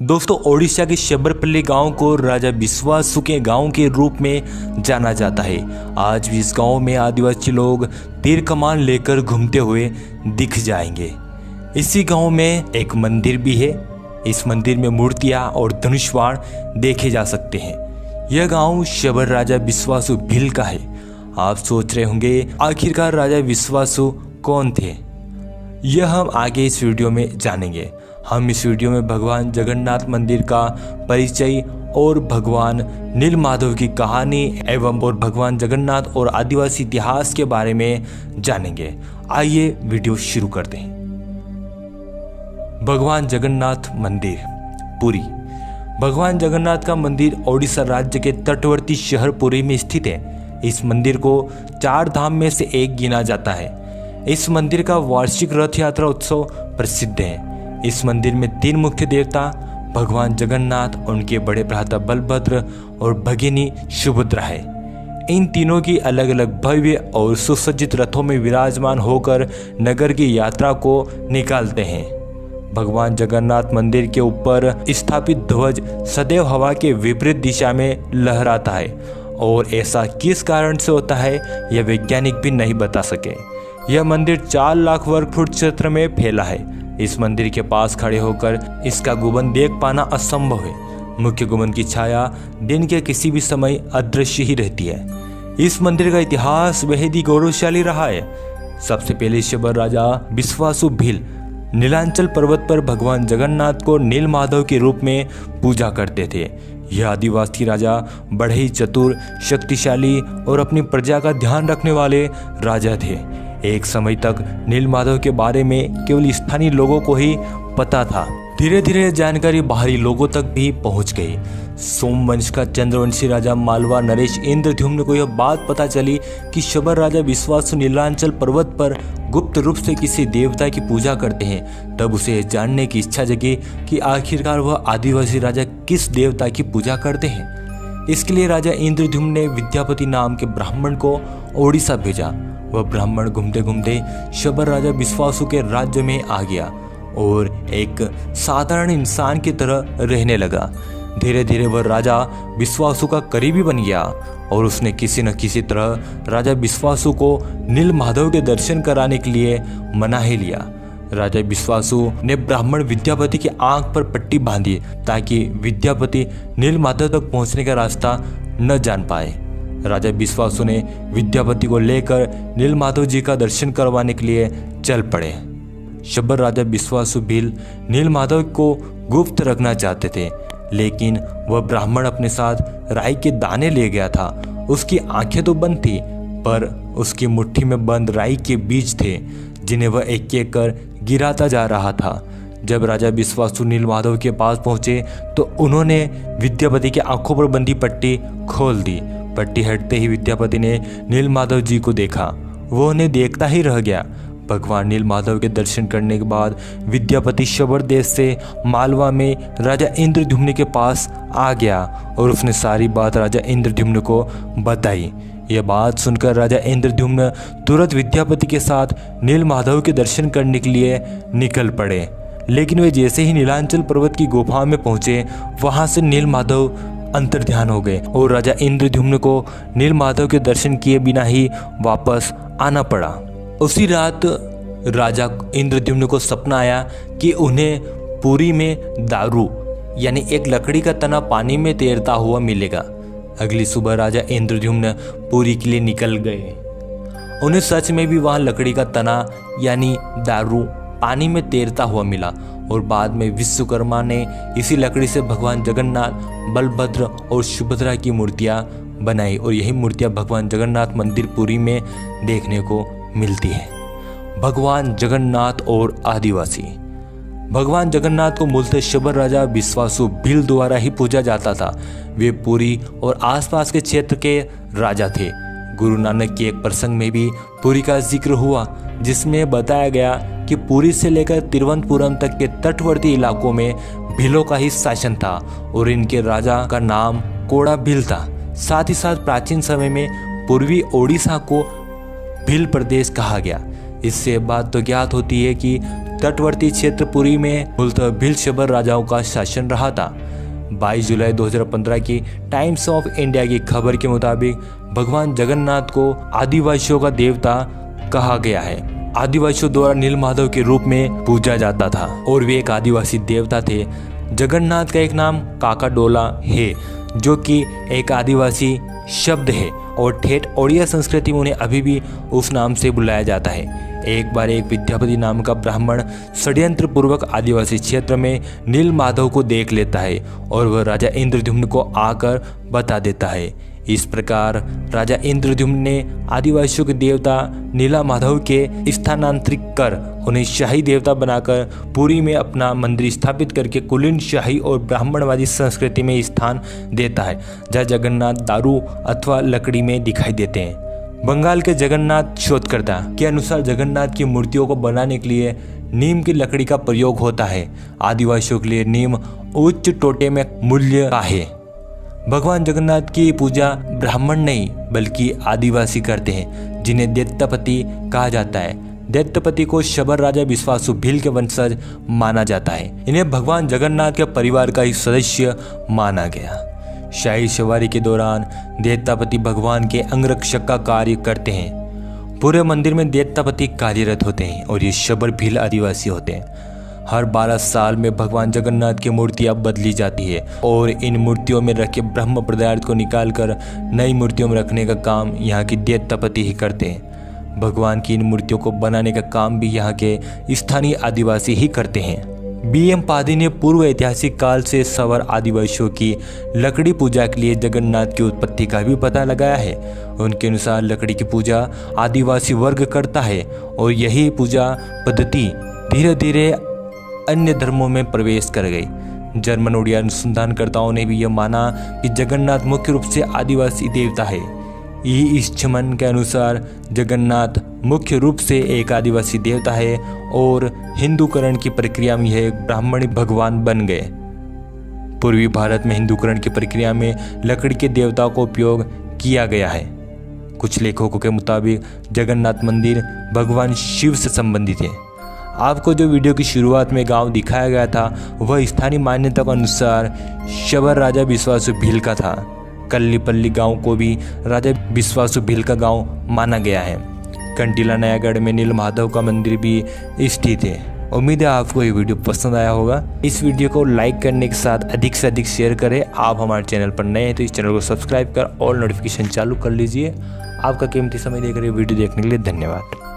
दोस्तों, ओडिशा के शबरपल्ली गांव को राजा विश्वासु के गांव के रूप में जाना जाता है। आज भी इस गांव में आदिवासी लोग तीर कमान लेकर घूमते हुए दिख जाएंगे। इसी गांव में एक मंदिर भी है। इस मंदिर में मूर्तियां और धनुष बाण देखे जा सकते हैं। यह गांव शबर राजा विश्वासु भील का है। आप सोच रहे होंगे आखिरकार राजा विश्वासु कौन थे? यह हम आगे इस वीडियो में जानेंगे। हम इस वीडियो में भगवान जगन्नाथ मंदिर का परिचय और भगवान नीलमाधव की कहानी एवं और भगवान जगन्नाथ और आदिवासी इतिहास के बारे में जानेंगे। आइए वीडियो शुरू करते हैं। भगवान जगन्नाथ मंदिर, पुरी। भगवान जगन्नाथ का मंदिर ओडिशा राज्य के तटवर्ती शहर पुरी में स्थित है। इस मंदिर को 4 धाम में से एक गिना जाता है। इस मंदिर का वार्षिक रथ यात्रा उत्सव प्रसिद्ध है। इस मंदिर में 3 मुख्य देवता भगवान जगन्नाथ, उनके बड़े भ्राता बलभद्र और भगिनी सुभद्रा है। इन तीनों की अलग अलग भव्य और सुसज्जित रथों में विराजमान होकर नगर की यात्रा को निकालते हैं। भगवान जगन्नाथ मंदिर के ऊपर स्थापित ध्वज सदैव हवा के विपरीत दिशा में लहराता है और ऐसा किस कारण से होता है यह वैज्ञानिक भी नहीं बता सके। यह मंदिर 4 लाख वर्ग फुट क्षेत्र में फैला है। इस मंदिर के पास खड़े होकर इसका गुंबद देख पाना असंभव है। मुख्य गुंबद की छाया दिन के किसी भी समय अदृश्य ही रहती है। इस मंदिर का इतिहास बेहद ही गौरवशाली रहा है। सबसे पहले शबर राजा विश्वासु भील नीलांचल पर्वत पर भगवान जगन्नाथ को नीलमाधव के रूप में पूजा करते थे। यह आदिवासी राजा बड़े ही चतुर, शक्तिशाली और अपनी प्रजा का ध्यान रखने वाले राजा थे। एक समय तक नीलमाधव के बारे में केवल स्थानीय लोगों को ही पता था। धीरे धीरे जानकारी बाहरी लोगों तक भी पहुंच गई। सोमवंश का चंद्रवंशी राजा मालवा नरेश इंद्रद्युम्न को यह बात पता चली कि शबर राजा विश्वासु नीलांचल पर्वत पर गुप्त रूप से किसी देवता की पूजा करते हैं। तब उसे जानने की इच्छा जगी कि आखिरकार वह आदिवासी राजा किस देवता की पूजा करते हैं। इसके लिए राजा इंद्रद्युम्न ने विद्यापति नाम के ब्राह्मण को ओडिशा भेजा। वह ब्राह्मण घूमते घूमते शबर राजा विश्वासु के राज्य में आ गया और एक साधारण इंसान की तरह रहने लगा। धीरे धीरे वह राजा विश्वासु का करीबी बन गया और उसने किसी न किसी तरह राजा विश्वासु को नीलमाधव के दर्शन कराने के लिए मना ही लिया। राजा विश्वासु ने ब्राह्मण विद्यापति की आंख पर पट्टी बांधी ताकि विद्यापति नीलमाधव तक पहुंचने का रास्ता न जान पाए। राजा विश्वासु ने विद्यापति को लेकर नीलमाधव जी का दर्शन करवाने के लिए चल पड़े। शबर राजा विश्वासु भील नीलमाधव को गुप्त रखना चाहते थे, लेकिन वह ब्राह्मण अपने साथ राई के दाने ले गया था। उसकी आंखें तो बंद थी, पर उसकी मुट्ठी में बंद राई के बीज थे जिन्हें वह एक एक कर गिराता जा रहा था। जब राजा विश्वासु नीलमाधव के पास पहुंचे तो उन्होंने विद्यापति की आंखों पर बंधी पट्टी खोल दी। पट्टी हटते ही विद्यापति ने नीलमाधव जी को देखा। वो उन्हें देखता ही रह गया। भगवान नीलमाधव के दर्शन करने के बाद विद्यापति शबर देश से मालवा में राजा इंद्रद्युम्न के पास आ गया और उसने सारी बात राजा इंद्रद्युम्न को बताई। यह बात सुनकर राजा इंद्रद्युम्न तुरंत विद्यापति के साथ नीलमाधव के दर्शन करने के लिए निकल पड़े। लेकिन वे जैसे ही नीलांचल पर्वत की गुफा में पहुंचे, वहां से नीलमाधव अंतर्ध्यान हो गए और राजा इंद्रद्युम्न को नीलमाधव के दर्शन किए बिना ही वापस आना पड़ा। उसी रात राजा इंद्रद्युम्न को सपना आया कि उन्हें पुरी में दारू यानी एक लकड़ी का तना पानी में तैरता हुआ मिलेगा। अगली सुबह राजा इंद्रद्युम्न पुरी के लिए निकल गए। उन्हें सच में भी वहां लकड़ी का तना यानी दारू पानी में तैरता हुआ मिला और बाद में विश्वकर्मा ने इसी लकड़ी से भगवान जगन्नाथ, बलभद्र और सुभद्रा की मूर्तियां बनाई और यही मूर्तियां भगवान जगन्नाथ मंदिर पुरी में देखने को मिलती है। भगवान जगन्नाथ और आदिवासी। भगवान जगन्नाथ को मूलतः शबर राजा विश्वासु भील द्वारा ही पूजा जाता था। वे पुरी और आसपास के क्षेत्र के राजा थे। गुरु नानक के एक प्रसंग में भी पुरी का जिक्र हुआ, जिसमें बताया गया कि पुरी से लेकर तिरुवनंतपुरम तक के तटवर्ती इलाकों में भीलों का ही शासन था और इनके राजा का नाम कोड़ा भील था। साथ ही साथ प्राचीन समय में पूर्वी ओडिशा को भील प्रदेश कहा गया। इससे बात तो ज्ञात होती है कि तटवर्ती क्षेत्र पुरी में मूलतः भील शबर राजाओं का शासन रहा था। 22 जुलाई 2015 की टाइम्स ऑफ इंडिया की खबर के मुताबिक भगवान जगन्नाथ को आदिवासियों का देवता कहा गया है। आदिवासियों द्वारा नीलमाधव के रूप में पूजा जाता था और वे एक आदिवासी देवता थे। जगन्नाथ का एक नाम काकाडोला है, जो कि एक आदिवासी शब्द है और ठेठ ओडिया संस्कृति में उन्हें अभी भी उस नाम से बुलाया जाता है। एक बार एक विद्यापति नाम का ब्राह्मण षड्यंत्र पूर्वक आदिवासी क्षेत्र में नीलमाधव को देख लेता है और वह राजा इंद्रद्युम्न को आकर बता देता है। इस प्रकार राजा इंद्रद्युम्न ने आदिवासियों के देवता नीलमाधव के स्थानांतरित कर उन्हें शाही देवता बनाकर पुरी में अपना मंदिर स्थापित करके कुलीन शाही और ब्राह्मणवादी संस्कृति में स्थान देता है, जहाँ जगन्नाथ दारू अथवा लकड़ी में दिखाई देते हैं। बंगाल के जगन्नाथ शोधकर्ता के अनुसार जगन्नाथ की मूर्तियों को बनाने के लिए नीम की लकड़ी का प्रयोग होता है। आदिवासियों के लिए नीम उच्च टोटे में मूल्य का है। भगवान जगन्नाथ की पूजा ब्राह्मण नहीं बल्कि आदिवासी करते हैं, जिन्हें दैत्यपति कहा जाता है। दैत्यपति को शबर राजा विश्वासु भील के वंशज माना जाता है। इन्हें भगवान जगन्नाथ के परिवार का ही सदस्य माना गया। शाही सवारी के दौरान दैत्यपति भगवान के अंगरक्षक का कार्य करते हैं। पूरे मंदिर में दैत्यपति कार्यरत होते हैं और ये शबर भील आदिवासी होते हैं। हर 12 साल में भगवान जगन्नाथ की मूर्तियां बदली जाती है और इन मूर्तियों में रखे ब्रह्म पदार्थ को निकालकर नई मूर्तियों में रखने का काम यहाँ की दैत्यपति ही करते हैं। भगवान की इन मूर्तियों को बनाने का काम भी यहाँ के स्थानीय आदिवासी ही करते हैं। BM पादी ने पूर्व ऐतिहासिक काल से सवर आदिवासियों की लकड़ी पूजा के लिए जगन्नाथ की उत्पत्ति का भी पता लगाया है। उनके अनुसार लकड़ी की पूजा आदिवासी वर्ग करता है और यही पूजा पद्धति धीरे धीरे अन्य धर्मों में प्रवेश कर गई। जर्मन ओडिया अनुसंधानकर्ताओं ने भी यह माना कि जगन्नाथ मुख्य रूप से आदिवासी देवता है। ईश्चमन के अनुसार जगन्नाथ मुख्य रूप से एक आदिवासी देवता है और हिंदूकरण की प्रक्रिया में यह एक ब्राह्मणी भगवान बन गए। पूर्वी भारत में हिंदूकरण की प्रक्रिया में लकड़ी के देवताओं को उपयोग किया गया है। कुछ लेखकों के मुताबिक जगन्नाथ मंदिर भगवान शिव से संबंधित है। आपको जो वीडियो की शुरुआत में गांव दिखाया गया था वह स्थानीय मान्यता के अनुसार शबर राजा विश्वासु भील का था। कल्लीपल्ली गांव को भी राजा विश्वासु भील का गांव माना गया है। कंटीला नयागढ़ में नीलमाधव का मंदिर भी स्थित है। उम्मीद है आपको ये वीडियो पसंद आया होगा। इस वीडियो को लाइक करने के साथ अधिक से अधिक शेयर करें। आप हमारे चैनल पर नए हैं तो इस चैनल को सब्सक्राइब कर ऑल नोटिफिकेशन चालू कर लीजिए। आपका कीमती समय देकर ये वीडियो देखने के लिए धन्यवाद।